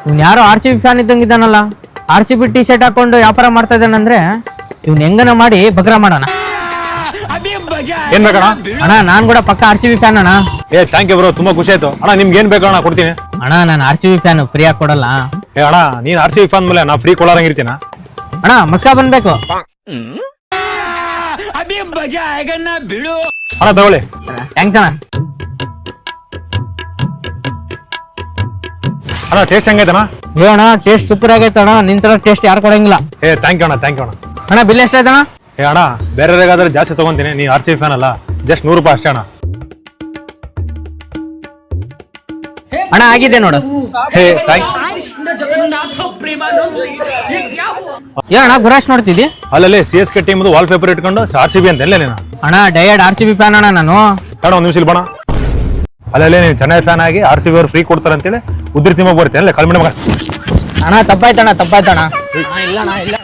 ಇವ್ನು ಯಾರೋ RCB fan ಇದ್ದಂಗಿದ್ದಾನಲ್ಲ. RCB ಟಿ ಶರ್ಟ್ ಹಾಕೊಂಡು ವ್ಯಾಪಾರ ಮಾಡ್ತಾ ಇದ್ದಾನಂದ್ರೆ ಇವ್ನು ಹೆಂಗನ ಮಾಡಿ ಬಗ್ರ ಮಾಡೋಣ. ಏನ್ ಬೇಕಣ್ಣ? ಅಣ್ಣ ನಾನ್ ಕೂಡ ಪಕ್ಕ RCB ಫ್ಯಾನ್ ಅಣ್ಣ. ಥ್ಯಾಂಕ್ ಯು ಬ್ರೋ, ತುಂಬಾ ಖುಷಿ ಆಯ್ತು ಅಣ್ಣ. ನಿಮ್ಗೆ ಏನ್ ಬೇಕಣ್ಣ ಕೊಡ್ತೀನಿ. ಅಣ್ಣ ನಾನು RCB ಫ್ಯಾನ್, ಫ್ರೀಯಾಗಿ ಕೊಡಲ್ಲ. ಅಣ್ಣ ನೀನ್ RCB ಫ್ಯಾನ್ ಮೇಲೆ ನಾ ಫ್ರೀ ಕೊಡೋರಂಗಿರ್ತೀನ. ಅಣ್ಣ ಮಸ್ಕಾ ಬಂದ್ಬೇಕು. ಅಣ್ಣ ತಗೊಳ್ಳಿ. ಥ್ಯಾಂಕ್ಸ್ ಅಣ್ಣ. ಅಣ್ಣ ಟೇಸ್ಟ್ ಹೆಂಗೈತಣ್ಣ? ಅಣ್ಣ ಟೇಸ್ಟ್ ಸೂಪರ್ ಆಗೈತೆ ಅಣ್ಣ. ನಿನ್ ತರ ಟೇಸ್ಟ್ ಯಾರು ಕೊಡಂಗಿಲ್ಲ. ಥ್ಯಾಂಕ್ ಯು ಅಣ್ಣ, ಥ್ಯಾಂಕ್ ಯು ಅಣ್ಣ. ಅಣ್ಣ ಬಿಲ್ ಎಷ್ಟಾಯ್ತಣ್ಣ? ಅಣ್ಣ ಬೇರೆಯವ್ರಿಗಾದ್ರೆ ಜಾಸ್ತಿ ತಗೊಂತೀನಿ, ನೀನ್ RCB ಫ್ಯಾನ್ ಅಲ್ಲ, ಜಸ್ಟ್ 100 ರೂಪಾಯಿ ಅಷ್ಟೇ ಅಣ್ಣ. ಅಣ್ಣ ಆಗಿದೆ ನೋಡು. ಅಣ್ಣ ಗುರಾಶ್ ನೋಡ್ತಿದ್ದಿ? ಅಲ್ಲಲ್ಲಿ CSK ಟೀಮ್ ವಾಲ್ ಪೇಪರ್ ಇಟ್ಕೊಂಡು RCB ಅಂತ ಎಲ್ಲ ನೀನು. ಅಣ್ಣ ಡಯಡ್ RCB ಫ್ಯಾನ್ ಅಣ್ಣ ನಾನು. ಅಣ್ಣ ಒಂದ್ ನಿಮಿಷ ಇಲ್ಲಿ ಬಣ. ಅಲ್ಲಲ್ಲಿ ನೀನು ಚೆನ್ನೈ ಫ್ಯಾನ್ ಆಗಿ RCB ಅವ್ರು ಫ್ರೀ ಕೊಡ್ತಾರೆ ಅಂತೇಳಿ ಉದ್ರಿ ತಿಮ್ಮ ಬರ್ತೀನಿ ಅಲ್ಲ ಕಳ್ಮಣೆ ಮಗ. ಅಣ್ಣ ತಪ್ಪಾಯ್ತಣ್ಣ, ತಪ್ಪಾಯ್ತಣ್ಣ. ಇಲ್ಲ ಅಣ್ಣ ಇಲ್ಲ.